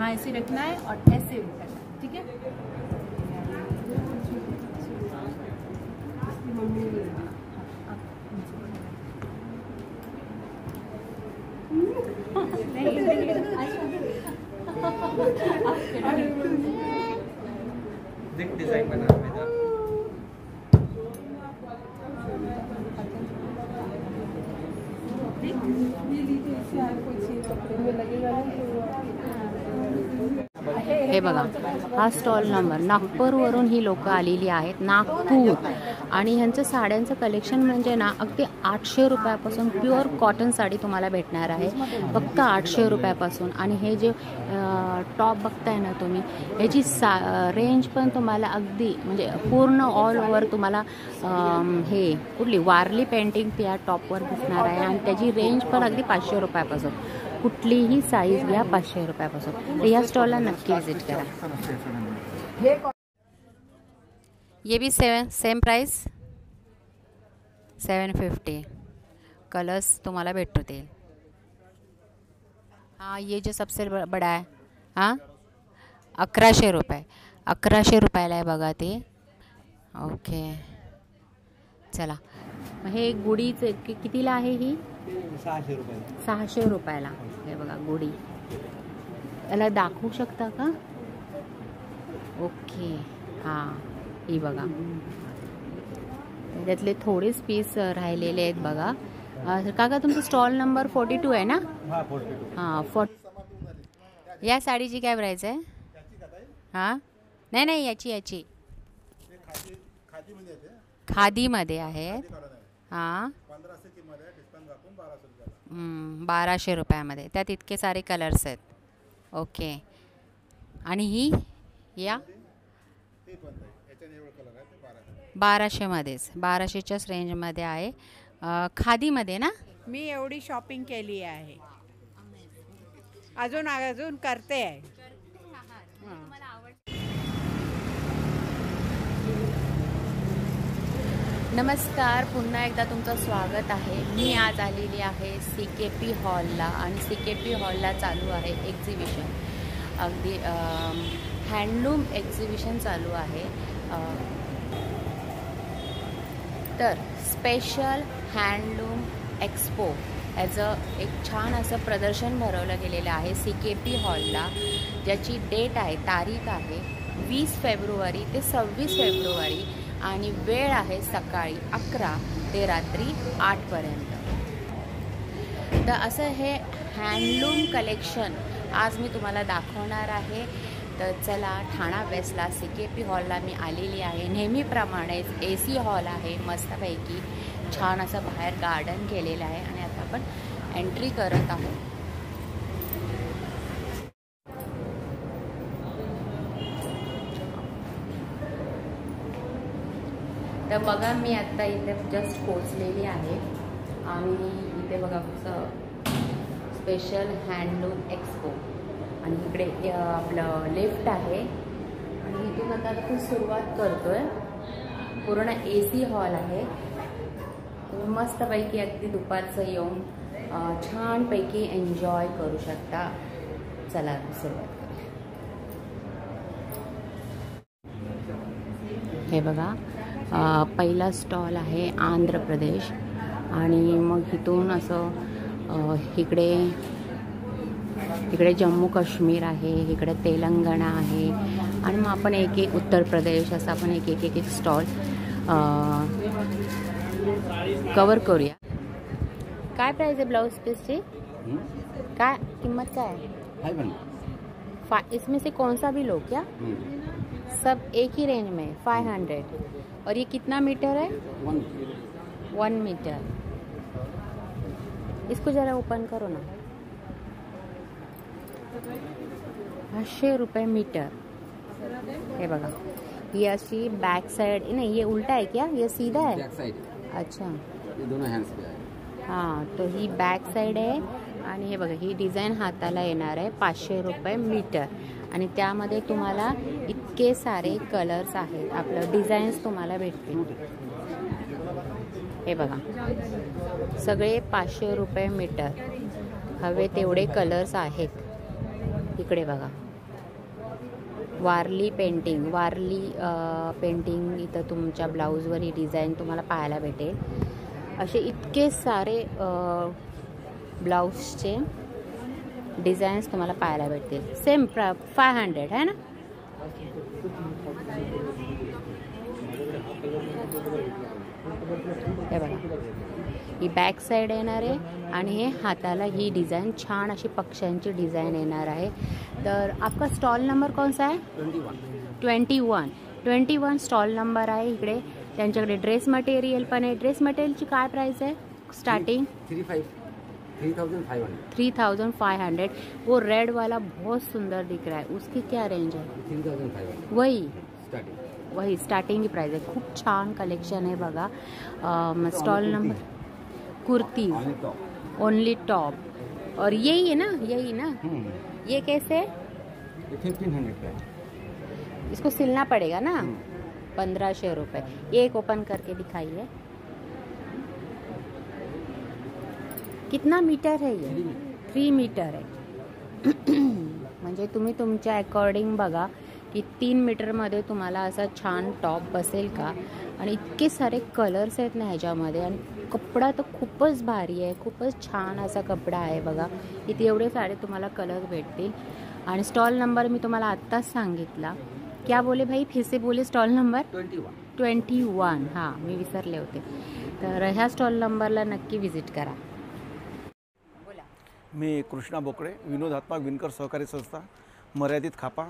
यहाँ ऐसे रखना है और ऐसे रखना है, ठीक है। देख डिजाइन बना है इधर। हे बघा, हा स्टॉल नंबर नागपूरवरून ही लोक आलेली आहेत, नागपूर. आणि ह्यांचं साड्यांचं कलेक्शन म्हणजे ना अगदी 800 रुपयापासून प्युअर कॉटन साडी तुम्हाला भेटणार आहे, फक्त 800 रुपयापासून. आणि हे जे टॉप बघताय ना तुम्ही, ह्याची रेंज पण तुम्हाला अगदी म्हणजे पूर्ण ऑल ओव्हर तुम्हाला हे कुठली वारली पेंटिंग त्या टॉपवर दिसणार आहे. आणि त्याची रेंज पण अगदी 500 रुपयापासून, कुठलीही साईज घ्या 500 रुपयापासून. तर या स्टॉलला नक्की विजिट करा. ये भी सेम प्राइस 750. कलर्स तुम्हाला भेटतील. हाँ, ये जो सबसे बड़ा है, हाँ 1100 रुपये, 1100 रुपयाला आहे बघा ते. ओके चला, हे गुढीचे कितीला आहे ही? 600 रुपये. 600 रुपयाला. हे बघा गुढी, याला दाखवू शकता का? ओके हां, ही बघा, त्याच्यातले थोडेच पीस राहिलेले आहेत बघा. काका तुमचा स्टॉल नंबर 42 आहे ना? हां 40. या साडीची काय प्राइस आहे? हां नाही याची खादीमध्ये आहे. हां 1200 रुपयामध्ये. त्यात इतके सारे कलर्स आहेत. ओके. आणि ही या 1200 मध्येच, 1200च्याच रेंजमध्ये आहे, खादीमध्ये ना. मी एवढी शॉपिंग केली आहे, अजून करते आहे. नमस्कार, पुन्हा एकदा तुमचं स्वागत आहे. मी आज आलेली आहे CKP हॉलला. आणि CKP हॉलला चालू आहे एक्झिबिशन, अगदी हँडलूम एक्झिबिशन चालू आहे. तर स्पेशल हँडलूम एक्सपो याचं एक छान असं प्रदर्शन भरवलं गेलेलं आहे CKP हॉलला, ज्याची डेट आहे, तारीख आहे 20 फेब्रुवारी ते 26 फेब्रुवारी. आणि वेळ आहे सकाळी 11 ते रात्री 8 पर्यंत. तर असं हे हँडलूम कलेक्शन आज मी तुम्हाला दाखवणार आहे. तर चला, ठाणा वेस्टला CKP हॉलला मी आलेली आहे. नेहमीप्रमाणेच AC हॉल आहे, मस्तपैकी छान असं बाहेर गार्डन केलेलं आहे. आणि आता आपण एंट्री करत आहोत. तर बघा, मी आत्ता इथे जस्ट पोचलेली आहे. आणि इथे बघा स्पेशल हँडलूम एक्सपो. आणि इकडे आपलं लिफ्ट आहे. आणि इथून आता आपण सुरुवात करतोय. पूर्ण AC हॉल आहे. तुम्ही मस्तपैकी अगदी दुपारचं येऊन छानपैकी एन्जॉय करू शकता. चला सुरुवात करूया. हे बघा, पहिला स्टॉल आहे आंध्र प्रदेश. आणि मग इथून असं इकडे जम्मू काश्मीर आहे, इकडे तेलंगणा आहे. आणि मग आपण एक उत्तर प्रदेश, असं आपण एक स्टॉल कवर करूया. काय प्राइस आहे ब्लाउज पीसची? काय किंमत काय है? इसमें से कौन सा भी लो क्या? सब एक ही रेंज में 500. और ये कितना मीटर है? 1 मीटर. इसको जरा ओपन करो ना. 500 रुपये मीटर. हे बघा, ही अशी बॅक साइड नहीं, ये उल्टा है क्या? ये सीधा है? Back side. अच्छा, ये दोनों हैंड्स पे आहे. हां, तो ही बॅक साइड आहे. आणि हे बघा, ही डिझाईन हाताला येणार आहे. 500 रुपये मीटर. आणि त्यामध्ये तुम्हाला इतके सारे कलर्स आहेत, आपलं डिझाईन्स तुम्हाला भेटतील. हे बघा, सगळे 500 रुपये मीटर. हवे तेवढे कलर्स आहेत. इकडे बघा, वारली पेंटिंग. वारली पेंटिंग इथं तुमच्या ब्लाऊजवर ही डिझाईन तुम्हाला पाहायला भेटेल. असे इतके सारे ब्लाऊजचे डिझाईन्स तुम्हाला पाहायला भेटतील. सेम 500 आहे ना. हे बघा, ही बॅक साईड येणार आहे आणि हे हाताला ही डिज़ाइन छान अशी पक्ष्यांची डिज़ाइन येणार आहे. तर आपका स्टॉल नंबर कौन सा है? 21 स्टॉल नंबर आहे इकडे. त्यांच्याकडे ड्रेस मटेरियल पण आहे. ड्रेस मटेरियलची काय प्राइस आहे स्टार्टिंग? 3500. वो रेड वाला बहुत सुंदर दिख रहा है, उसकी क्या रेंज है? 3500 वही स्टार्टिंग की प्राइस है. खूप छान कलेक्शन आहे बघा. Stall number kurti only top और यही है ना, यही ना. ये कैसे है? 1500 का. इसको सिलना पड़ेगा ना. 1500 रुपये. एक ओपन करके दिखाइए. कितना मीटर है ये? 3 मीटर आहे. म्हणजे तुम्ही तुमच्या अकॉर्डिंग बघा की 3 मीटरमध्ये तुम्हाला असा छान टॉप बसेल का. आणि इतके सारे कलर्स आहेत ना ह्याच्यामध्ये. आणि कपडा तर खूपच भारी आहे, खूपच छान असा कपडा आहे बघा. इथे एवढे सारे तुम्हाला कलर भेटतील. आणि स्टॉल नंबर मी तुम्हाला आत्ताच सांगितला. क्या बोले भाई, फिर से बोले स्टॉल नंबर? 21. हां, मी विसरले होते. तर ह्या स्टॉल नंबरला नक्की व्हिजिट करा. मी कृष्णा बोकडे, विनोदात्मक विणकर सहकारी संस्था मर्यादित खापा,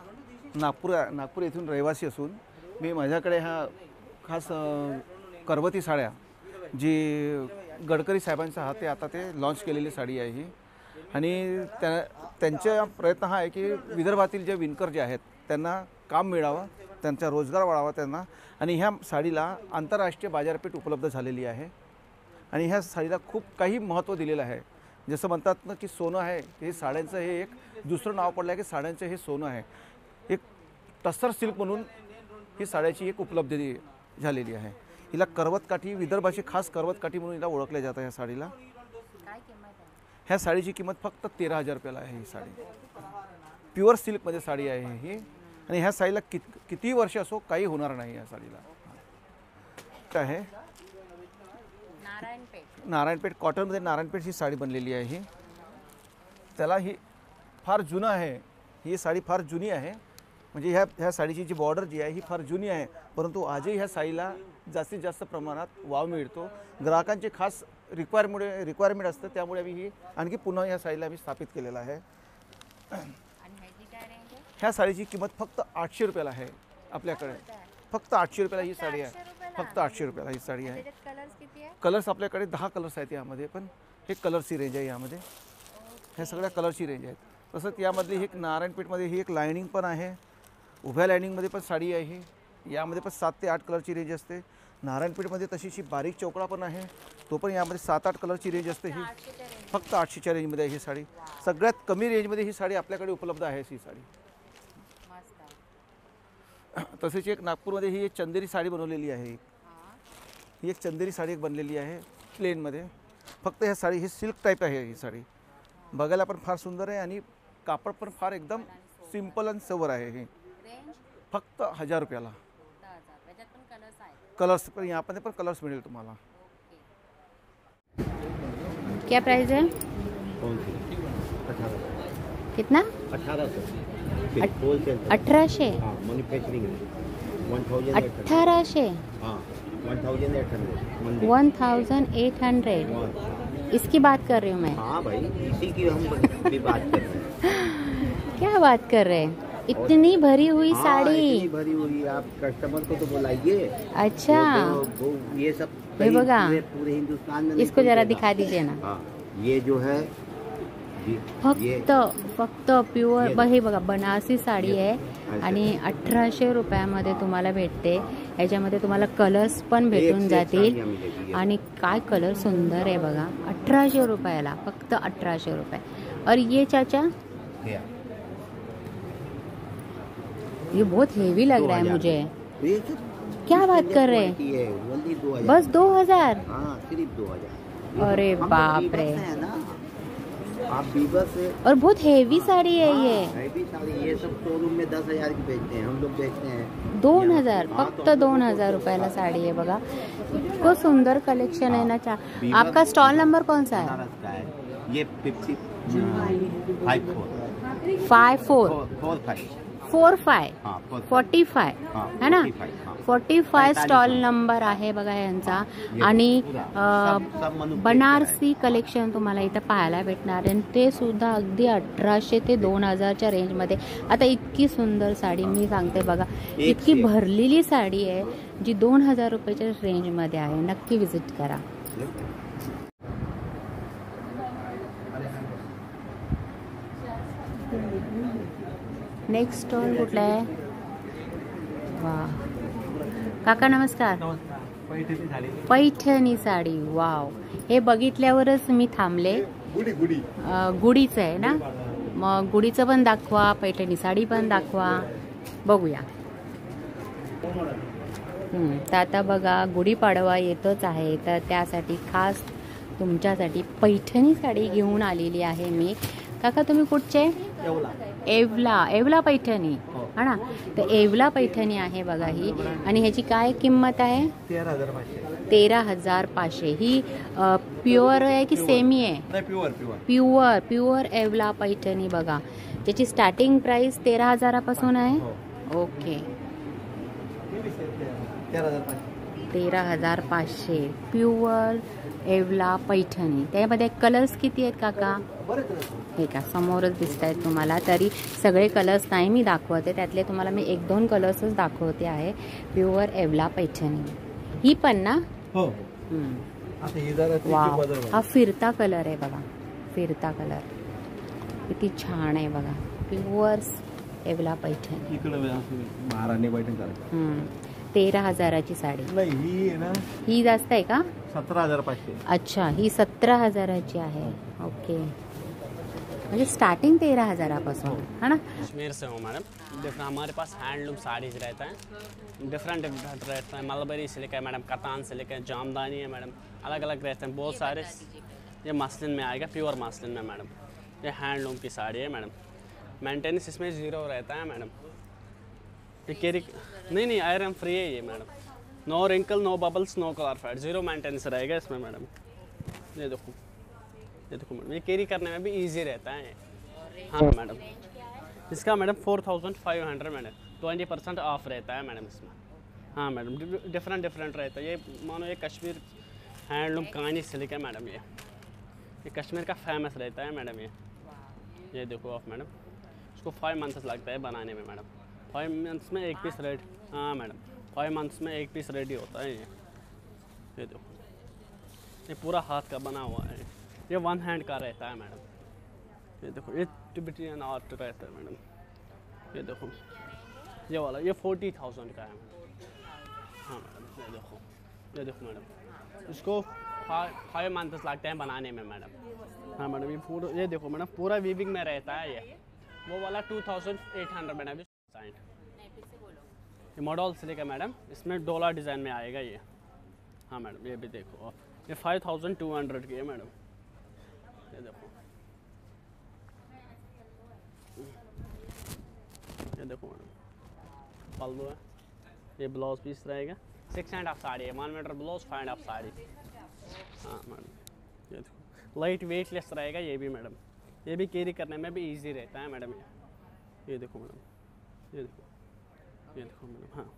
नागपूर येथून रहिवासी असून मी माझ्याकडे ह्या खास करवती साड्या जी गडकरी साहेबांच्या हाते आता ते लॉन्च केलेली साडी आहे ही. आणि त्यांचा प्रयत्न हा आहे की विदर्भातील जे विणकर जे आहेत त्यांना काम मिळावं, त्यांचा रोजगार वाढावा त्यांना. आणि ह्या साडीला आंतरराष्ट्रीय बाजारपेठ उपलब्ध झालेली आहे. आणि ह्या साडीला खूप काही महत्त्व दिलेलं आहे. जसं म्हणतात ना की सोनं आहे, हे साड्यांचं हे एक दुसरं नाव पडलं आहे की साड्यांचं हे सोनं आहे. एक टस्सर सिल्क म्हणून ही साड्याची एक उपलब्धी झालेली आहे. हिला करवतकाठी, विदर्भाची खास करवतकाठी म्हणून हिला ओळखल्या जातं. ह्या साडीला काय किंमत आहे? ह्या साडीची किंमत फक्त 13,000 रुपयाला आहे. ही साडी प्युअर सिल्कमध्ये साडी आहे ही. आणि ह्या साडीला किती वर्ष असो काही होणार नाही. या साडीला काय आहे, नारायणपेठ कॉटनमध्ये नारायणपेठ ही साडी बनलेली आहे ही. त्याला ही फार जुनं आहे. ही साडी फार जुनी आहे. म्हणजे ह्या साडीची जी बॉर्डर जी आहे ही फार जुनी आहे. परंतु आजही ह्या साडीला जास्तीत जास्त प्रमाणात वाव मिळतो. ग्राहकांची खास रिक्वायरमेंट असतं. त्यामुळे आम्ही ही आणखी पुन्हा ह्या साडीला आम्ही स्थापित केलेलं आहे. ह्या साडीची किंमत फक्त 800 रुपयाला आहे आपल्याकडे. फक्त 800 रुपयाला ही साडी आहे. फक्त 800 रुपयाला ही साडी आहे. कलर्स आपल्याकडे 10 कलर्स आहेत यामध्ये. पण हे कलर्सची रेंज आहे यामध्ये. ह्या सगळ्या कलरची रेंज आहेत. तसंच यामधली ही एक नारायणपेठमध्ये ही एक लायनिंग पण आहे. उभ्या लायनिंगमध्ये पण साडी आहे ही. यामध्ये पण 7 ते 8 कलरची रेंज असते. नारायणपेठमध्ये तशीची बारीक चौकडा पण आहे. तो पण यामध्ये 7-8 कलरची रेंज असते. ही फक्त 800च्या रेंजमध्ये आहे ही साडी. सगळ्यात कमी रेंजमध्ये ही साडी आपल्याकडे उपलब्ध आहे. ही साडी तसेच एक नागपूरमध्ये ही एक चंदेरी साडी बनवलेली आहे. ही एक चंदेरी साडी एक बनलेली आहे प्लेनमध्ये. फक्त ह्या साडी ही सिल्क टाईप आहे. ही साडी बघायला पण फार सुंदर आहे आणि कापड पण फार एकदम सिंपल आणि सवर आहे. हे फक्त 1000 रुपयाला. कलर्स पण यामध्ये पण कलर्स मिळेल तुम्हाला. क्या प्राइस है? कितना? 1800. 1800. 1800. इसकी बात कर रही हूँ मैं. हाँ भाई, इसी की हम भी बात कर रहे हैं. क्या बात कर रहे हैं? इतनी भरी हुई साड़ी. इतनी भरी हुई. आप कस्टमर को तो बुलाइए. अच्छा, वो ये सब ये बघा, पूरे हिंदुस्तान में इसको जरा दिखा दीजिए ना. हाँ, ये जो है फक्त प्युअर हे बघा बनारसी साडी आहे. आणि 1800 रुपयामध्ये तुम्हाला भेटते. याच्यामध्ये तुम्हाला कलर्स पण भेटून जातील. आणि काय कलर सुंदर आहे बघा. 1800 रुपयाला, फक्त 1800 रुपये. और ये चाचा, ये बहुत हेवी लग रहा है मुझे. क्या बात कर रहे हैं? बस 2000? सिर्फ 2000. अरे बाप रे. आप बीबा से और बहुत हेवी साड़ी है ये। हैवी साड़ी ये सब शोरूम में 10,000 की बेचते हैं, हम लोग बेचते हैं 2000, हाँ, फक्त तो 2000 रुपयाला साड़ी आहे बघा। इतकं सुंदर कलेक्शन आहे ना। आपका स्टॉल नंबर कौन सा है? बनारस का है ये 54 45 हाँ, 45 हाँ, है ना? 45, हाँ। 45 स्टॉल नंबर आहे बघा यांचा। आणि सब मनुष्य बनारसी कलेक्शन तुम्हाला इथं पाहायला भेटणार आहे, आणि ते सुद्धा अगदी 1800 ते 2000च्या रेंजमध्ये। आता इतकी सुंदर साडी मी सांगते बघा, इतकी भरलेली साडी आहे जी 2000 रुपयाच्या रेंजमध्ये आहे। नक्की विजिट करा। नेक्स्ट स्टॉल कुठला आहे? वा काका नमस्कार। पैठणी साडी, वाव, हे बघितल्यावरच मी थांबले। गुढीचं आहे ना? मग गुढीचं पण दाखवा, पैठणी साडी पण दाखवा, बघूया। तर आता बघा गुढीपाडवा येतच आहे, तर त्यासाठी खास तुमच्यासाठी पैठणी साडी घेऊन आलेली आहे मी। काका तुम्ही कुठचे? येवला पैठणी है ना? तर येवला पैठणी आहे बघा ही, आणि ह्याची काय किंमत आहे? 13,500। ही प्युअर आहे की सेमी आहे? प्युअर येवला पैठणी बघा, त्याची स्टार्टिंग प्राइस 13,000 आहे। Okay, 13,500 pure Yeola Paithani. त्यामध्ये कलर्स किती आहेत काका? हे का समोरच दिसत आहेत तुम्हाला, तरी सगळे कलर्स नाही मी दाखवते, त्यातले तुम्हाला मी 1-2 कलर्सच दाखवते आहे। प्युअर येवला पैठणी ही पण ना? हो। वाव, हा फिरता कलर आहे बघा, फिरता कलर किती छान आहे बघा। प्युअर येवला पैठणी, महाराणी पैठणी 13,000ची साडी नाही, ही आहे ना, ही जास्त आहे का? 17,500। अच्छा, ही 17,000ची आहे। ओके, म्हणजे स्टार्टिंग 13,000 है ना? कश्मीर से हूँ मैडम। हमारे पास हैंडलूम साड़ीज रहता है, डिफरेंट रहता है, मलबरी सिल्क है मैडम, कतान सिल्क है, जामदानी है मैडम, अलग अलग रहते हैं बहुत सारे। ये मसलिन में आएगा, प्योर मसलिन में मैडम। ये हैंडलूम की साड़ी है मैडम, मेंटेनेंस इसमें 0 रहता है मैडम। ये केरी नहीं आयरन फ्री है ये madam, no wrinkle, no bubbles, no colour fade, 0 maintenance रहेगा इसमें मैडम। ये देखो मैडम, ये कैरी करने में भी इजी रहता है। हाँ मैडम, इसका मैडम 4,500 मैडम, 20% ऑफ रहता है मैडम इसमें। हाँ मैडम, डिफरेंट रहता है। ये मानो ये कश्मीर हैंडलूम कानी सिल्क है मैडम, ये कश्मीर का फेमस रहता है मैडम। ये देखो आप मैडम, इसको 5 मंथ्स लगता है बनाने में मैडम। 5 मंथ्स में 1 पीस रेडी। हाँ मैडम, 5 मंथ्स में 1 पीस रेडी होता है। ये देखो, ये पूरा हाथ का बना हुआ है, ये 1 हैंड का रहता है मैडम। ये देखो, ये टिबेटियन आर्ट रहता है मैडम। ये देखो, ये वाला ये 40,000 का है मैडम। हाँ मैडम, ये देखो मैडम, इसको 5 मंथ्स लगते हैं बनाने में मैडम। हाँ मैडम, ये देखो मैडम, पूरा वीविंग में रहता है ये। वो वाला 2,800 मैडम। ये मॉडल सिल्क है मैडम, इसमें डोला डिज़ाइन में आएगा ये। हाँ मैडम, ये भी देखो, ये 5,200 की है मैडम। ये देखो, ये देखो मैडम, पल्लू है, ये ब्लाउज पीस रहेगा। 6.5 साड़ी है, 1 मीटर ब्लाउज, 5.5 साड़ी। हाँ मैडम, ये देखो, लाइट वेटलेस रहेगा ये भी मैडम। ये भी कैरी करने में भी इजी रहता है मैडम। ये देखो मैडम, ये देखो मैडम। हाँ,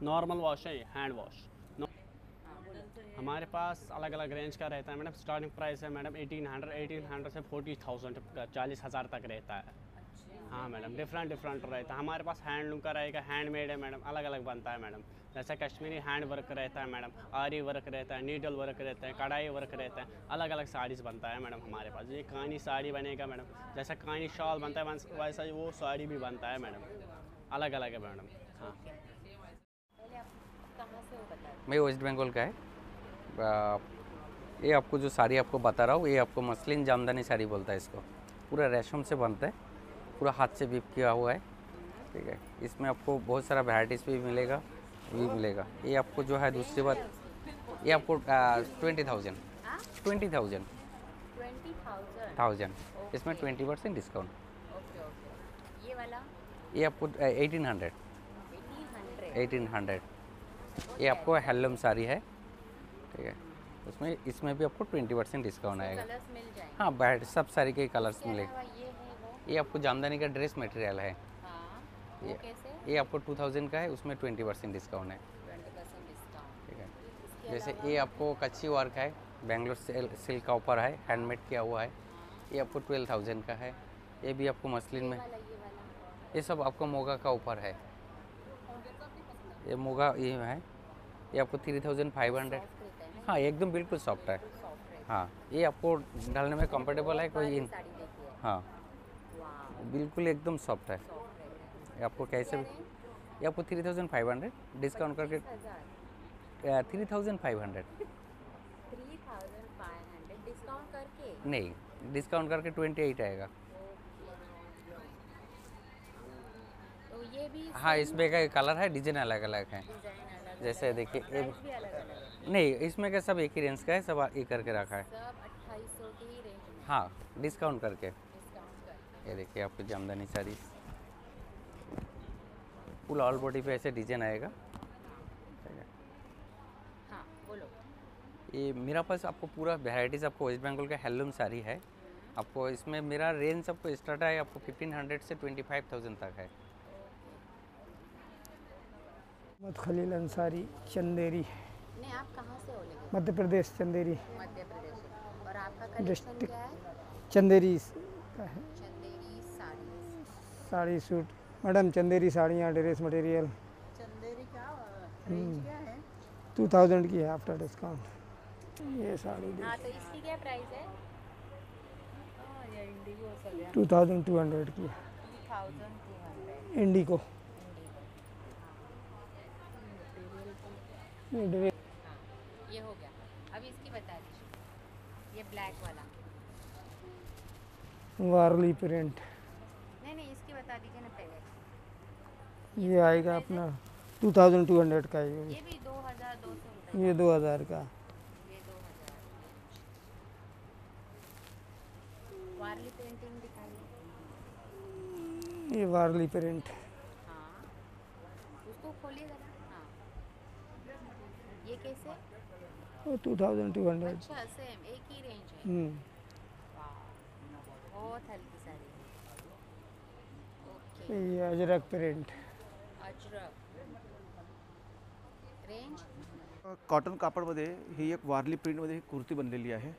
नॉर्मल वॉश है ये, हैंड वॉश। हमारे पास अलग अलग रेंज का रहता है मैडम। स्टार्टिंग प्राइस है मैडम 1800 से 40,000 का, 40,000 तक रहता है। हाँ मैडम, डिफरेंट रहता है। हमारे पास हैंडलूम का रहेगा, हैंडमेड है मैडम, अलग अलग बनता है मैडम। जैसे कश्मीरी हैंड वर्क रहता है मैडम, आरी वर्क रहता है, नीडल वर्क रहता है, कढ़ाई वर्क रहता है, अलग अलग साड़ीज़ बनता है मैडम हमारे पास। ये कानी साड़ी बनेगा मैडम, जैसा कानी शॉल बनता है वैसा ही वो साड़ी भी बनता है मैडम, अलग अलग है मैडम। हाँ, मैं वेस्ट बंगाल का है। ये आपको जो साड़ी आपको बता रहा हूँ, ये आपको मसलिन जामदानी साड़ी बोलता है इसको। पूरा रेशम से बनता है, पूरा हाथ से वीव किया हुआ है, ठीक है। इसमें आपको बहुत सारा वैराइटीज़ भी मिलेगा। ये आपको जो है, दूसरी बात, ये आपको 20,000 20,000 इसमें 20% डिस्काउंट। Okay okay. ये वाला ये आपको 1800 1800 ये आपको हैंडलूम साड़ी है, ठीक है। उसमें इसमें भी आपको 20% डिस्काउंट आएगा। कलर्स मिल जाएंगे। हाँ, बैठ सब सारी के कलर्स इसके मिलेंगे। अलावा ये है वो। ये आपको जामदानी का ड्रेस मटेरियल है, हाँ, वो ये कैसे? ये आपको 2000 का है, उसमें 20% डिस्काउंट है, 20% डिस्काउंट। ठीक है। इसके जैसे अलावा ये आपको कच्ची वर्क है, बेंगलोर सिल्क का ऊपर है, हैंडमेड किया हुआ है, ये आपको 12,000 का है। ये भी आपको मसलिन में, ये वाला ये सब आपको मोगा का ऊपर है। ये मोगा ये है, ये आपको 3500। रहता है ना, हाँ, एकदम बिल्कुल सॉफ्ट है। सॉफ्ट है। हाँ, ये आपको डालने में कंफर्टेबल है, कोई वाली साड़ी देखी है। हाँ, वाह, बिल्कुल एकदम सॉफ्ट है। सॉफ्ट रहता है। ये आपको कैसे भी, ये आपको 3500 डिस्काउंट करके 25,000 3500 3,500 डिस्काउंट करके। नहीं, डिस्काउंट करके 28 आएगा। तो ये भी हाँ, इसमें का कलर है, डिजाइन अलग अलग है। डिजाइन अलग, जैसे देखिए प्राइस भी अलग अलग, नहीं, इसमें का सब एक ही रेंज का है, सब एक करके रखा है। सब 2800 की ही रेंज में हाँ, डिस्काउंट करके। डिस्काउंट करके। ये देखिए आपको jamdani sari full all body पे ऐसे डिजाइन आएगा, ठीक है। हाँ बोलो। ये मेरा पास आपको पूरा वैराइटीज़ आपको वेस्ट बंगाल का हैंडलूम साड़ी है। आपको इसमें मेरा रेंज आपको स्टार्ट है आपको 1500 से 25,000 तक है। मोहम्मद खलील अंसारी, चंदेरी, नहीं, आप कहाँ से हो लेकिन? मध्य प्रदेश, चंदेरी मध्य प्रदेश से। और आपका कलेक्शन डिस्ट्रिक्ट क्या है? चंदेरी का है। चंदेरी साड़ी। साड़ी सूट मैडम, चंदेरी साड़ियाँ, ड्रेस मटेरियल चंदेरी का रेंज क्या है? 2000 की है आफ्टर डिस्काउंट। ये साड़ी हाँ, तो इसकी क्या प्राइस है? ये इंडिगो सब है। 2200 की है, 2200। इंडिको। ये ड्रेस ये हो गया। अब इसकी बता दीजिए, ये ब्लैक वाला। वारली प्रिंट, नहीं, इसकी बता दीजिए ना पहले। ये आएगा अपना 2200 का। ये भी 2200 रुपये। ये 2000 का। ये 2000। वारली पेंटिंग दिखाइए। ये वारली प्रिंट, हाँ, उसको खोलिए जरा। हाँ, ये कैसे? वो 2200। अच्छा, सेम एक ही रेंज है। वाह, बहुत हल्की साड़ी है। ओके, ये Ajrak print, Ajrak range. Cotton कापडमध्ये ही एक वारली प्रिंटमध्ये ही कुर्ती बनलेली आहे।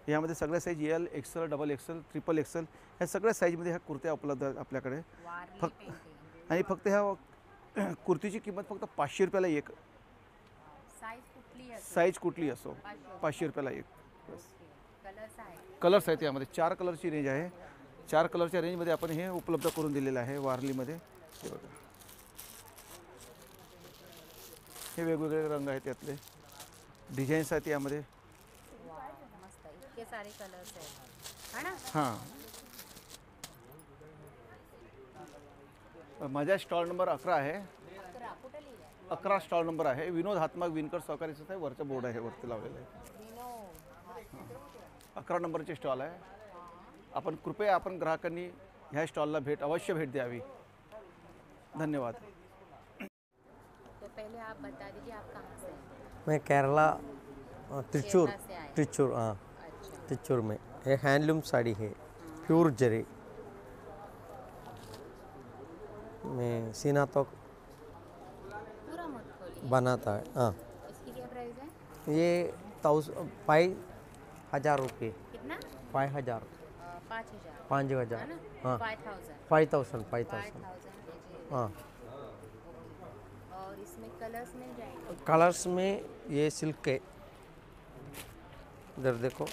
यामध्ये सगळ्या size L, XL, double XL, triple XL ह्या सगळ्या साईजमध्ये ह्या कुर्त्या उपलब्ध आहेत आपल्याकडे। वारली फक्त पेंटिंग। आणि फक्त ह्या कुर्तीची किंमत फक्त 500 रुपयाला एक। साईज कुठली आहे? साईज कुठली असो 500 रुपयाला एक। बस, कलर्स आहे? कलर्स आहेत यामध्ये 4 कलरची रेंज आहे। 4 कलरच्या रेंजमध्ये आपण हे उपलब्ध करून दिलेलं आहे वारलीमध्ये। हे बघा, हे वेगवेगळे रंग आहेत, त्यातले डिझाईन्स आहेत यामध्ये। मस्त आहे, इतके सारे कलर्स आहेत, है ना? हां, माझा स्टॉल नंबर 11 आहे। 11 कुठे लिहिलंय? 11 स्टॉल नंबर आहे। विनोद हातमाग विणकर सहकारी संस्था आहे, वरचा बोर्ड आहे, वरती लावलेला आहे। विनोद 11 नंबरचे स्टॉल आहे। आपण कृपया आपण ग्राहकांनी ह्या स्टॉलला अवश्य भेट द्यावी। धन्यवाद। तो पहले आप बता दीजिए आप कहाँ से हैं? मैं केरला त्रिचूर, केरला से आए हैं। त्रिचूर, हाँ अच्छा, त्रिचूर में। ये हैंडलूम साड़ी है, प्योर जरी। मैं सीना तो पूरा मत खोलिए। बनाता है। हाँ, इसकी क्या प्राइस है? ये 5,000 रुपये। कितना? 5,000, 5,000। 5,000, है ना? हाँ 5,000। 5,000, 5,000। 5,000 हाँ, और इसमें कलर्स मिल जाएंगे? कलर्स में ये सिल्क है, इधर देखो।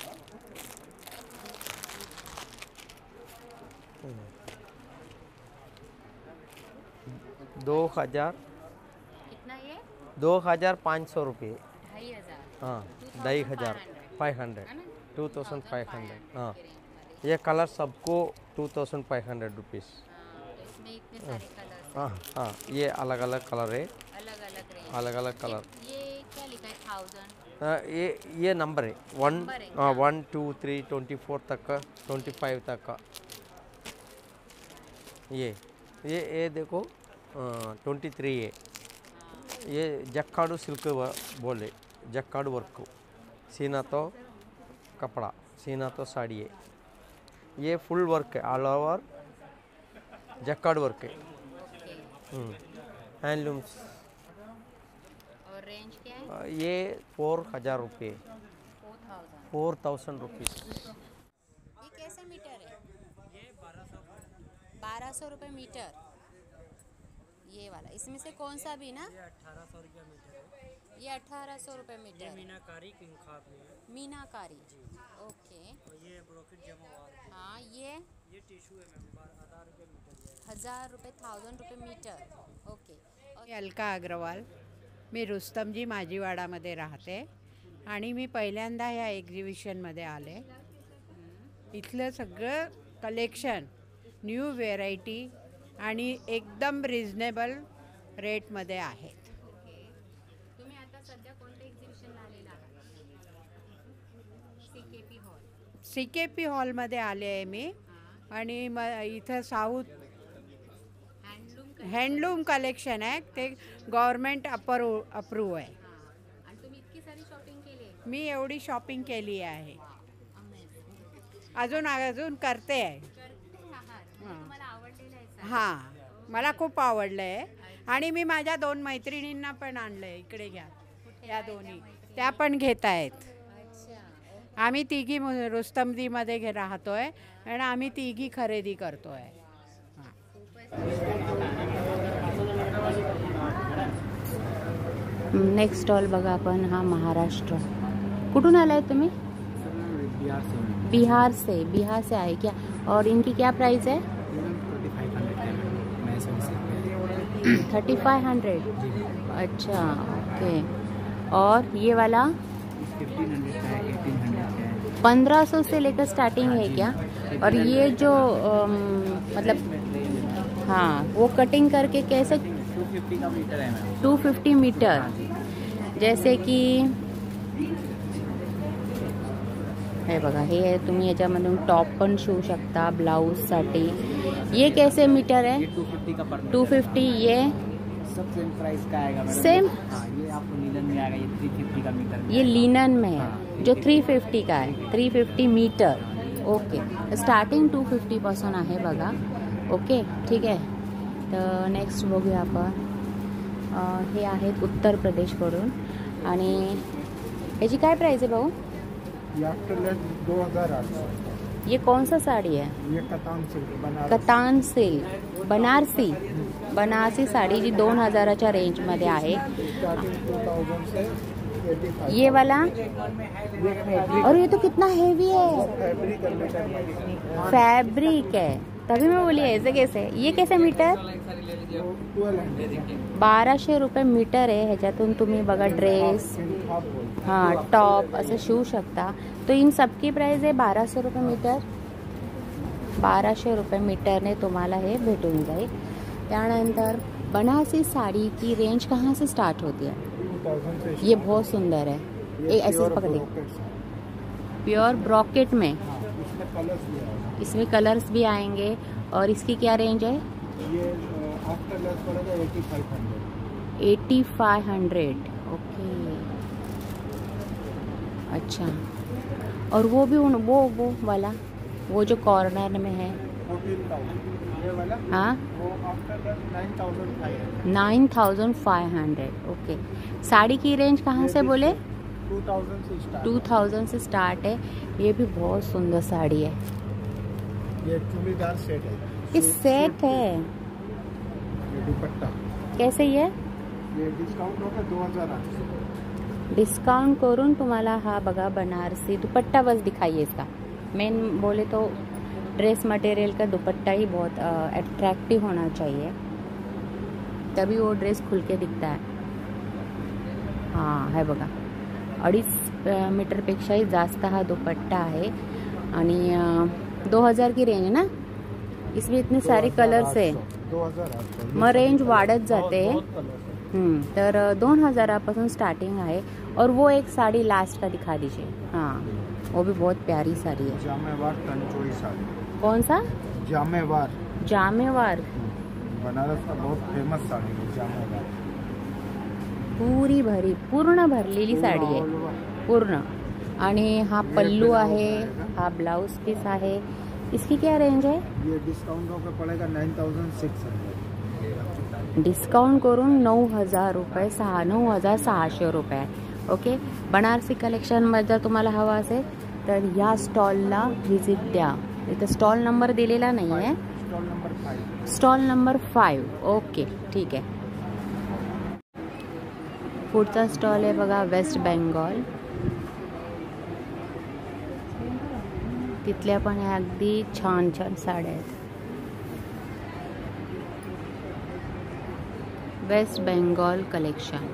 2,000, कितना ये? 2,500 रुपये। 2,500। हाँ, 2,500। 500, है ना? 2,500। हाँ, 2,500 ये कलर सबको 2,500 रुपीज़। हाँ, तो इसमें इतने सारे कलर्स हाँ हाँ, ये अलग अलग कलर है, अलग अलग रेंज। अलग अलग कलर। ये क्या लिखा है? 1000 ये नंबर है नंबर है क्या? 1 2 3 24 तक का 25 तक का ये देखो 23 है ये जक्काडू सिल्क बोले जक्काडू वर्क सीना तो कपड़ा सीना तो साड़ी है ये फुल वर्क है ऑल ओवर जक्काडू वर्क है हैंडलूम्स। और रेंज क्या है? ये 4000 रुपये 4000 रुपीज़। ये कैसे मीटर है? ये 1200 रुपये मीटर। ये वाला इसमें से कौन सा भी ना? ये 1800 रुपये मीटर है। ये 1800 रुपये मीटर। ये मीनाकारी की खाद में है। मीनाकारी ओके। और ये ब्रोकेट जमा हुआ है। हाँ ये टिश्यू है मैम 1000 रुपये मीटर। 1000 रुपये 1000 रुपये मीटर ओके। मी अलका अग्रवाल, मी रुस्तमजी माझीवाडामध्ये राहते आणि मी पहिल्यांदा ह्या एक्झिबिशनमध्ये आले। इथलं सगळं कलेक्शन न्यू व्हेरायटी आणि एकदम रिजनेबल रेटमध्ये आहेत। तुम्ही आता सध्या कोणत्या एक्झिबिशनला आलेला आहात? CKP hall. सीकेपी हॉलमध्ये आले आहे मी आणि इथं साऊथ हँडलूम कलेक्शन आहे ते गव्हर्नमेंट अप्रूव्ह आहे। आणि तुम्ही इतकी सारी शॉपिंग केली? मी एवढी शॉपिंग केली आहे अजून करते आहे। तुम्हाला आवडलेलं आहे? हां मला खूप आवडलं आहे आणि मी माझ्या 2 मैत्रिणींना पण आणलं आहे। इकडे घ्या या दोन्ही त्या पण घेत आहेत। आम्ही तिघी रुस्तमजीमध्ये राहतोय आणि आम्ही तिघी खरेदी करतोय। नेक्स्ट स्टॉल बघा आपण हा महाराष्ट्र। कुठून आलाय तुम्ही? बिहार से आए क्या? और इनकी क्या प्राइस है? 3500। अच्छा ओके। और ये वाला 1500 से लेकर स्टार्टिंग है क्या? और ये जो मतलब हाँ वो कटिंग करके कैसे? 250 का मीटर है मैम। 250 मीटर जैसे की हे बघा हे तुम्ही याच्यामधून टॉप पण शिवू शकता ब्लाउजसाठी। ये कैसे मीटर है? 250 का पर 250। ये सब सेम प्राइस का आएगा मैडम। सेम? हाँ ये आपको लीलन में आएगा। ये 350 का मीटर। ये लिनन में है जो 350 का है। 350 मीटर ओके। स्टार्टिंग 250 पासून आहे बघा ओके ठीक आहे। तर नेक्स्ट बघूया आपण हे आहेत उत्तर प्रदेशकडून आणि याची काय प्राइस आहे भाऊ? 2800। ये कौन सा साड़ी है? ये कतान सिल्क कतान सिल्क बनारसी साड़ी जी 2000च्या रेंजमध्ये आहे। ये वाला और ये तो कितना हेवी है। फैब्रिक है तभी मैं बोली ऐसे कैसे? ये कैसे मीटर? 1200 रुपये मीटर आहे। ह्याच्यातून तुम्ही बघा ड्रेस हाँ टॉप असं शिवू शकता। तो इन सबकी प्राइस आहे 1200 रुपये मीटर। 1200 रुपये मीटरने तुम्हाला हे भेटून जाईल। त्यानंतर बनारसी साड़ी की रेंज कहाँ से स्टार्ट होती है? ये बहुत सुंदर है। ये ऐसे पकड़े प्योर ब्रॉकेट में इसमें कलर्स भी आएंगे। और इसकी क्या रेंज है? ये आफ्टर लेस पड़ेगा 8500। 8500 ओके अच्छा। और वो भी वो वाला वो जो कॉर्नर में है 14,000 ये वाला हाँ वो आफ्टर लेस 9500। 9500 ओके। साड़ी की रेंज कहाँ से बोले? 2000 से स्टार्ट है। ये भी बहुत सुंदर साड़ी है। ये चूड़ीदार सेट है। ये सेट है। ये दुपट्टा कैसे ये डिस्काउंट होगा 2800। डिस्काउंट करून तुम्हाला हा बघा बनारसी दुपट्टा बस दिखाइए इसका। मेन बोले तो ड्रेस मटेरियल का दुपट्टा ही बहुत अट्रैक्टिव होना चाहिए तभी वो ड्रेस खुल के दिखता है। हाँ है बघा 2.5 मीटरपेक्षाही जास्त हा दुपट्टा आहे आणि 2000 की रेंज है ना। इसमें इतने सारे कलर्स है 2800। मग रेंज वाढत जाते। तर 2000 स्टार्टिंग है। और वो एक साड़ी लास्ट का दिखा दीजिए। हाँ, वो भी बहुत प्यारी साड़ी है। जामेवार तंचोई साड़ी। कौन सा? जामेवार। जामेवार बनारस का बहुत फेमस साड़ी है जामेवार। पूरी भरी पूर्ण भरलेली साडी आहे पूर्ण। आणि हा पल्लू आहे, हा ब्लाउज पीस आहे। इसकी क्या रेंज है? ये डिस्काउंट होकर पड़ेगा 9600। डिस्काउंट करून 9000 रुपये, 9600 रुपये। ओके, बनारसी कलेक्शनमध्ये जर तुम्हाला हवा असेल तर या स्टॉलला व्हिजिट द्या। इथं स्टॉल नंबर दिलेला नाही आहे, स्टॉल नंबर 5। ओके, ठीक आहे। पुढचा स्टॉल आहे बघा वेस्ट बेंगॉल। तिथल्या पण अगदी छान छान साड्या आहेत। Waste Bengal collection.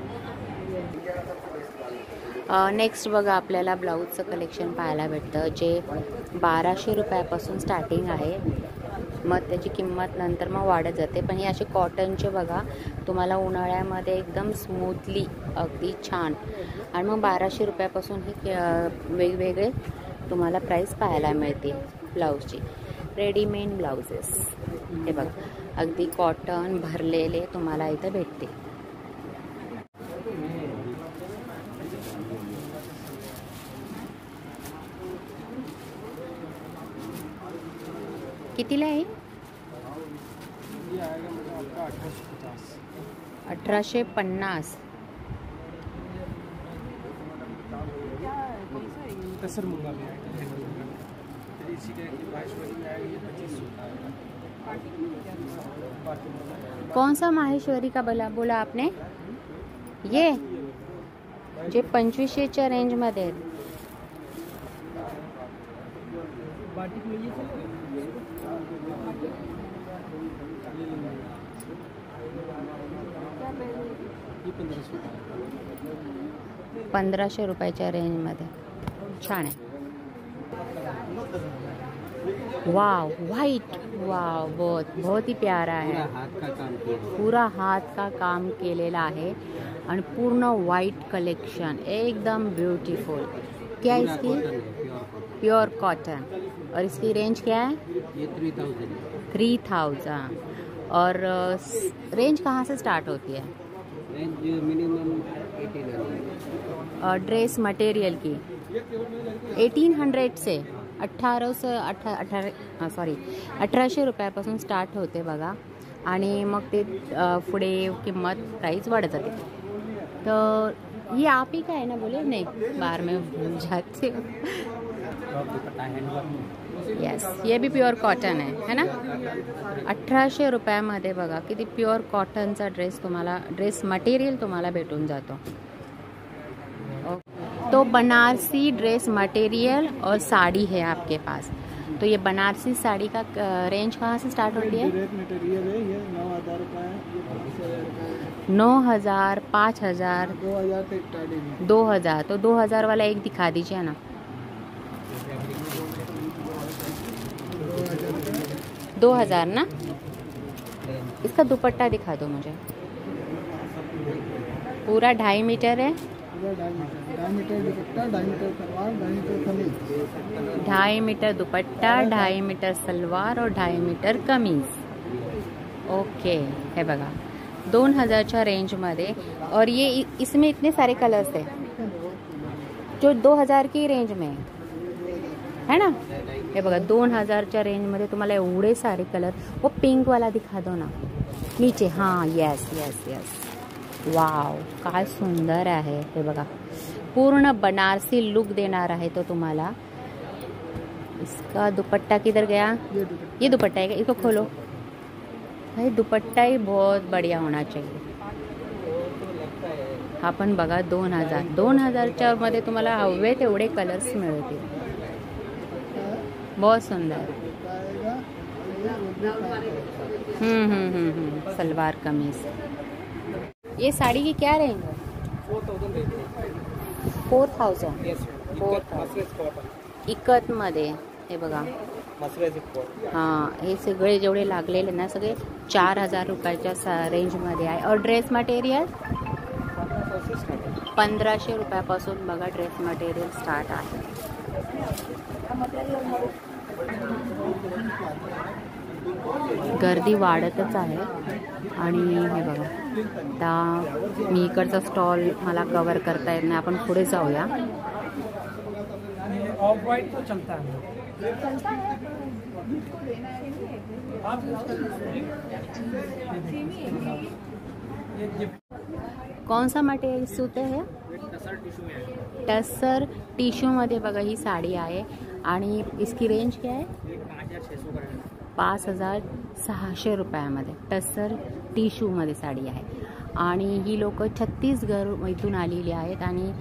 नेक्स्ट बघा आपल्याला ब्लाऊजचं कलेक्शन पाहायला भेटतं, जे 1200 रुपयापासून स्टार्टिंग आहे। मग त्याची किंमत नंतर मग वाढत जाते। पण हे असे कॉटनचे बघा तुम्हाला उन्हाळ्यामध्ये एकदम स्मूथली अगदी छान। आणि मग 1200 रुपयापासून हे वेगवेगळे तुम्हाला प्राईस पाहायला मिळतील ब्लाऊजची। रेडीमेड ब्लाउजेस हे बघा अगदी कॉटन भरलेले तुम्हाला इथे भेटते। कितीला आहे? 1850। कौन सा माहेश्वरी का बोला आपने? ये जे 2500च्या रेंज मध्ये आहेत। ₹1500 रुपयाच्या रेंज मध्ये छान आहे। वाव, वाइट, वाव, बहुत ही प्यारा है। पूरा हाथ का काम केलेला आहे आणि पूर्ण वाइट कलेक्शन एकदम ब्यूटीफुल। क्या इसकी? Pure cotton. और इसकी रेंज क्या है? ये 3000। और रेंज कहाँ से स्टार्ट होती है? Range minimum 1800। और ड्रेस मटेरियल की 1800 से 1800 रुपयापासून स्टार्ट होते बघा। आणि मग ते पुढे किंमत प्राइस वाढत जाते। तो ये आप ही का है ना? बोले नहीं, बार में भूल जाते हो। यस, ये भी प्योर कॉटन है ना? 1800 रुपयामध्ये बघा किती प्योर कॉटनचा ड्रेस मटेरियल तुम्हाला भेटून जातो। तो बनारसी ड्रेस मटेरियल और साड़ी है आपके पास। तो ये बनारसी साड़ी का रेंज कहाँ से स्टार्ट होती है? ड्रेस मटेरियल है ये 9000 रुपये है, 9000, 5000, 2000 से स्टार्टिंग है। 2000, तो 2000 वाला एक दिखा दीजिए ना। 2000 ना? इसका दुपट्टा दिखा दो मुझे। पूरा 2.5 मीटर है। 2.5 metre dupatta, 2.5 metre salwar, 2.5 metre kameez. 2.5 metre dupatta, 2.5 metre salwar और 2.5 मीटर कमीज। ओके, है बघा 2000च्या रेंजमध्ये। और ये इसमें इतने सारे कलर्स है जो 2000 की रेंज में है ना? हे बघा 2000च्या रेंजमध्ये तुम्हाला एवढे सारे कलर। वो पिंक वाला दिखा दो ना नीचे। हाँ, यस यस यस, वाव, काय सुंदर आहे हे बघा। पूर्ण बनारसी लुक देणार आहे तो तुम्हाला। इसका दुपट्टा किधर गया? ये दुपट्टा है, इसको खोलो भाई। दुपट्टा ही बहुत बढ़िया होना चाहिए। हा पण बघा 2000च्या मध्ये तुम्हाला हवे तेवढे कलर्स मिळतील। बहुत सुंदर। सलवार कमीज। ये साड़ी की क्या रेंज है? 4000। इकत मध्ये हे बघा। हाँ, हे सगळे जेवढे लागलेले ना सगळे 4000 रुपयाच्या रेंज मध्ये आहे। और ड्रेस मटेरियल 1500 रुपयापासून बघा ड्रेस मटेरियल स्टार्ट आहे. गर्दी वाढतच आहे. आणि हे बघा, आता मी इकडचा स्टॉल मला कवर करता येत नाही, आपण पुढे जाऊया. ऑफ वाइट तो चलता है. कौन सा मटेरियल सूत है? टसर टिश्यू मध्ये बघा ही साडी आहे. आणि इसकी रेंज क्या है? 5600 रुपयामध्ये टसर टिश्यूमध्ये साडी आहे. आणि ही लोक छत्तीसगड इथून आलेली आहेत. आणि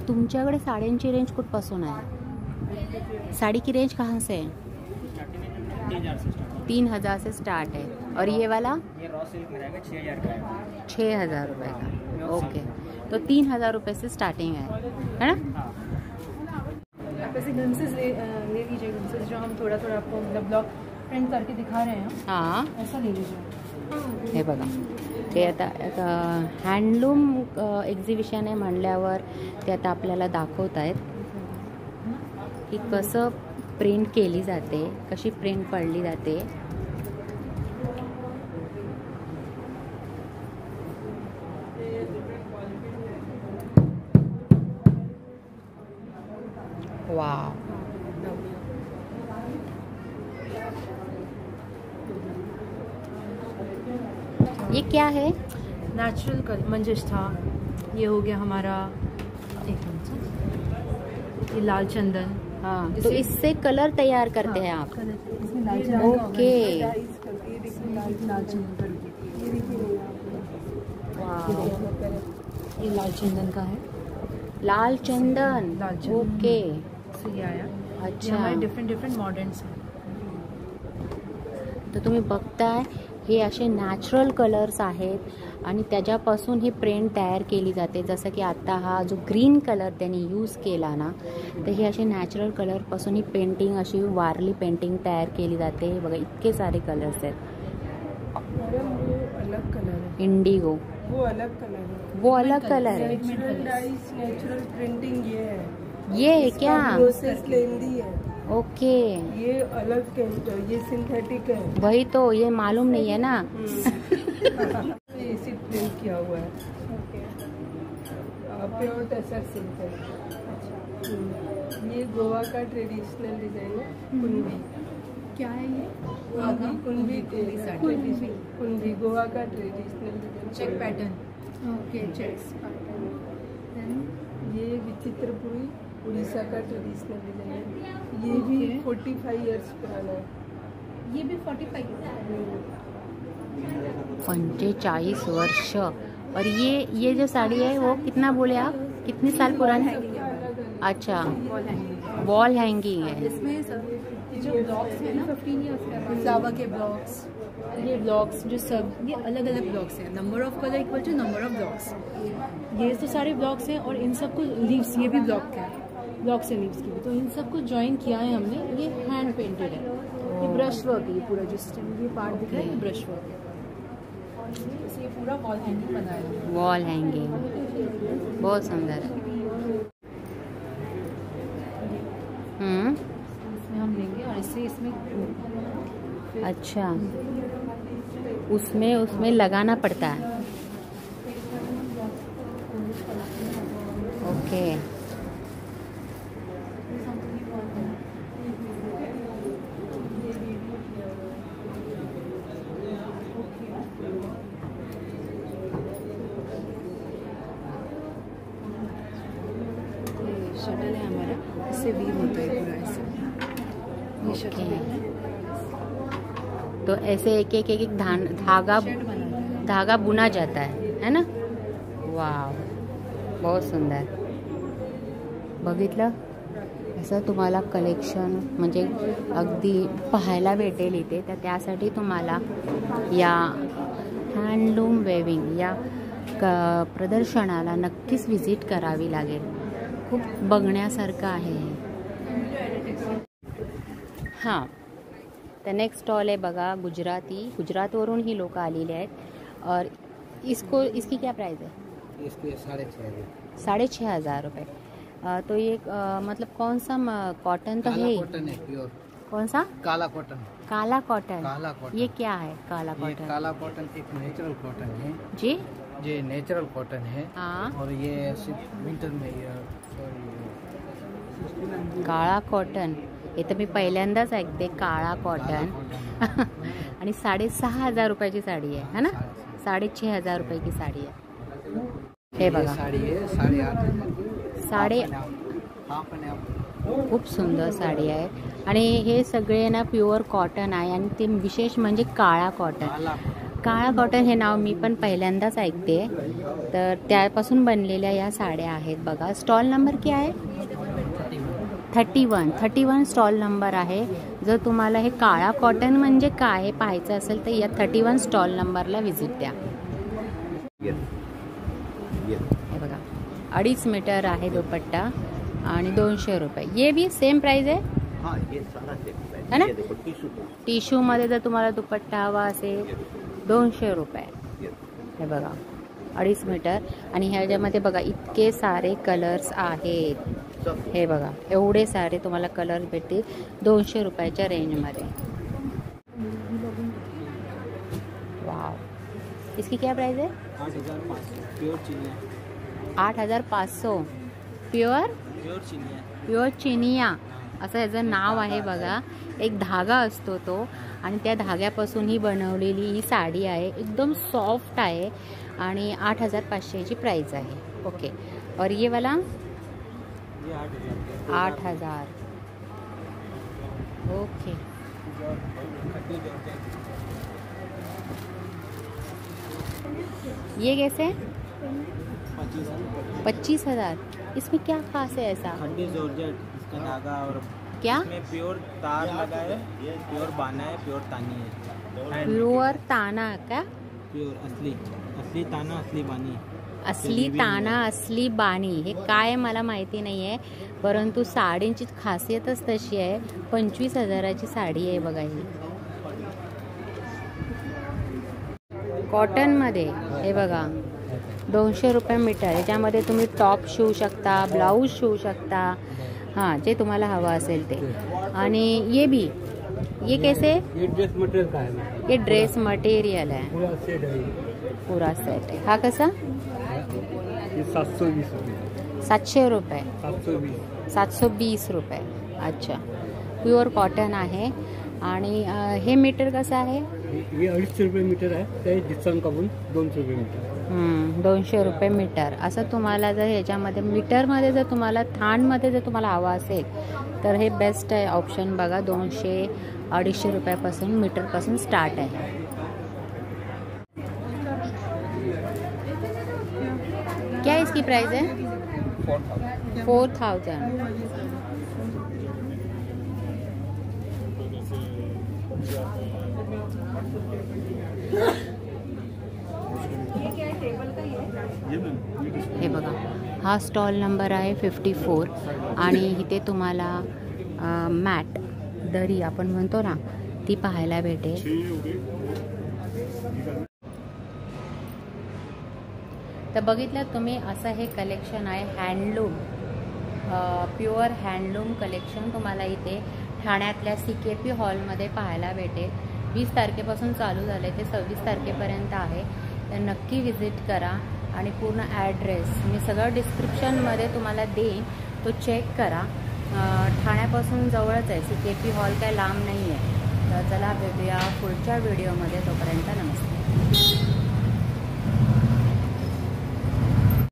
तुमच्याकडे साड्यांची रेंज कुठपासून आहे? साड़ी की रेंज कहाँ से है? 3000 से स्टार्ट है. और ये वाला? ये रॉ सिल्क में रहेगा 6000 का है. 6000 रुपये का. ओके, तो 3000 रुपये से स्टार्टिंग है ना? आप ऐसे ग्लिम्सेस ले लीजिए, ग्लिम्सेस जो हम थोड़ा थोड़ा आपको मतलब ब्लॉक प्रिंट करके दिखा रहे हैं. हाँ, ऐसा ले लीजिए. हे बघा, ते आता हँडलूम एक्झिबिशन आहे म्हणल्यावर ते आता आपल्याला दाखवत आहेत की कसं प्रिंट केली जाते, कशी प्रिंट पडली जाते. वाव, ये क्या है? नेचुरल कलर मंजिश था. ये हो गया हमारा, एक मिनट, ये लाल चंदन. हाँ, तो इससे कलर तैयार करते हैं आप? इसमें लाल चंदन. ओके. लाल चंदन, ये लाल चंदन का है. लाल चंदन. ओके. ये आया. अच्छा, हमारे डिफरेंट मॉडर्न्स हैं. तर तुम्ही बघताय हे असे नॅचरल कलर्स आहेत आणि त्याच्यापासून ही प्रिंट तयार केली जाते. जसं की आता हा जो ग्रीन कलर त्यांनी यूज केला ना, तर हे असे नॅचरल कलरपासून ही पेंटिंग, अशी वारली पेंटिंग तयार केली जाते. बघा, इतके सारे कलर्स आहेत. अलग कलर है. इंडिगो, वो अलग कलर है. वो अलग कलर है. नेचुरल डाइस, नेचुरल प्रिंटिंग ये है. ये है क्या? प्रोसेस लेंदी है. ओके. ये अलग ये सिंथेटिक है. वही तो, ये मालूम नहीं है ना. इसी प्रिंट किया हुआ है. प्योर टसर सिल्क है. ये गोवा का ट्रेडिशनल डिजाइन है. कुंभी. क्या है ये? कुंभी गोवा का traditional design. Check pattern. Okay, checks pattern. ये विचित्रपुरी उड़ीसा का ट्रेडिशनल डिजाइन है. ये भी 45 इयर्स पुराना है. ये भी 45. 45 वर्ष. और ये जो साड़ी है वो कितना बोले आप? कितने साल पुरानी है? अच्छा, वॉल हैंगिंग है. इसमें जो ब्लॉक्स है ना, 15 इयर्स का जावा के ब्लॉक्स. ये ब्लॉक्स जो सब, ये अलग अलग ब्लॉक्स हैं. Number of colour equal to number of blocks. ये तो सारे ब्लॉक्स हैं. और इन सबको लीव्स, ये भी ब्लॉक है, ब्लॉक्स है लीव्स की भी. तो इन सबको ज्वाइन किया है हमने. ये हैंड पेंटेड है. ये ब्रश वर्क है. ये पूरा जिस टाइम ये पार्ट दिख रहा है, ये ब्रश वर्क है. और ये पूरा वॉल हैंगिंग बनाया है. वॉल हैंगिंग बहुत सुंदर है. इसमें हम लेंगे और इससे इसमें. अच्छा, उसमें लगाना पड़ता है. ओके. शटल है हमारा, इससे वीव होता है पूरा ऐसे. ये शटल है. तो ऐसे एक एक धागा बुना जाता है ना? वाव, बहुत सुंदर. बघितलं, असं तुम्हाला कलेक्शन म्हणजे अगदी पाहायला भेटेल इथे. तर त्यासाठी तुम्हाला या हँडलूम वेविंग या प्रदर्शनाला नक्कीच विजिट करावी लागेल. खूप बघण्यासारखं आहे. हां, तर नेक्स्ट स्टॉल आहे बघा, गुजरातवरून ही लोक आलेली आहेत. और इसकी क्या प्राइस है? इसकी 6.5 6,500 रुपये। तो ये मतलब कौन सा कॉटन तो है? कॉटन है प्योर। कौन सा? काला कॉटन। काला कॉटन। काला कॉटन। ये क्या है काला ये कॉटन? काला कॉटन एक नेचुरल कॉटन है जी। ये नेचुरल कॉटन है। हाँ। और ये सिर्फ विंटर में काळा कॉटन, हे तर मी पहिल्यांदाच ऐकते, काळा कॉटन। आणि 6,500 रुपयाची साडी आहे है ना? 6,500 रुपये की साडी आहे। हे बघा साड़ी है 8.5 खूप सुंदर साडी आहे आणि हे सगळे ना प्युअर कॉटन आहे आणि ते विशेष म्हणजे काळा कॉटन। काळा कॉटन हे नाव मी पण पहिल्यांदाच ऐकते। तर त्यापासून बनलेल्या या साड्या आहेत बघा। स्टॉल नंबर क्या आहे? 31 स्टॉल नंबर आहे। जर तुम्हाला हे काळा कॉटन म्हणजे काय हे पाहायचं असेल तर या 31 स्टॉल नंबरला व्हिजिट द्या। हे बघा 2.5 मीटर आहे दुपट्टा आणि 200 रुपये। ये भी सेम प्राइस है? हाँ, ये सारा सेम प्राइस है ना? टिश्यू टिश्यू मध्ये जर तुम्हाला दुपट्टा हवा असेल 200 रुपये। हे बघा 2.5 मीटर आणि ह्याच्यामध्ये बघा इतके सारे कलर्स आहेत। हे बघा एवढे सारे तुम्हाला कलर भेटतील 200 रुपयाच्या रेंजमध्ये। वाव, इसकी क्या प्राइस है? 8,500 प्योर चिनिया। 8,500 प्युअर चिनिया। प्युअर चिनिया असं ह्याचं नाव आहे बघा। एक धागा असतो तो आणि त्या धाग्यापासून ही बनवलेली ही साडी आहे। एकदम सॉफ्ट आहे आणि 8,500ची प्राइस आहे। ओके, और ये वाला 8,000। ओके, ये कैसे? 25,000। इसमें क्या खास है ऐसा? खड्डी जॉर्जेट, इसका धागा और क्या? इसमें प्योर तार लगा है, प्योर बाना है, प्योर तानी है। प्युअर ताना का? प्योर असली ताना, असली बानी। असली ताना असली बाणी हे काय मला माहिती नाही आहे, परंतु साडींची खासियतच तशी आहे। 25,000ची साडी आहे बघा ही कॉटनमध्ये। हे बघा 200 रुपये मीटर। याच्यामध्ये तुम्ही टॉप शिवू शकता, ब्लाऊज शिवू शकता, हां जे तुम्हाला हवा असेल ते। आणि ये भी, ये कैसे? ये ड्रेस मटेरियल का है। ये ड्रेस मटेरियल है, पूरा सेट है। पूरा सेट है। हा कसा? ये 720 रुपये। 700 रुपये। 720 रुपये। अच्छा, प्युअर कॉटन आहे। आणि हे मीटर कसं आहे? ये 250 रुपये मीटर आहे, ते डिस्काउंट काढून 200 रुपये मीटर। 200 रुपये मीटर। असं तुम्हाला जर ह्याच्यामध्ये मीटरमध्ये जर तुम्हाला थानमध्ये जर तुम्हाला हवा असेल तर हे बेस्ट आहे ऑप्शन बघा। 200-250 रुपयापासून मीटरपासून स्टार्ट आहे। क्या इसकी प्राइस है? 4,000। हे बघा हा स्टॉल नंबर आहे 54 आणि इथे तुम्हाला मॅट दरी आपण म्हणतो ना ती पाहायला भेटेल। तर बघितलं तुम्ही, असं हे कलेक्शन आहे हँडलूम, प्युअर हँडलूम कलेक्शन तुम्हाला इथे ठाण्यातल्या CKP हॉलमध्ये पाहायला भेटेल। 20 तारखेपासून चालू झाले ते 26 तारखेपर्यंत आहे। तर नक्की व्हिजिट करा आणि पूर्ण ॲड्रेस मी सगळं डिस्क्रिप्शनमध्ये तुम्हाला देईन, तो चेक करा। ठाण्यापासून जवळच आहे CKP हॉल, काय लांब नाही आहे। तर चला भेटूया पुढच्या व्हिडिओमध्ये, तोपर्यंत नमस्ते।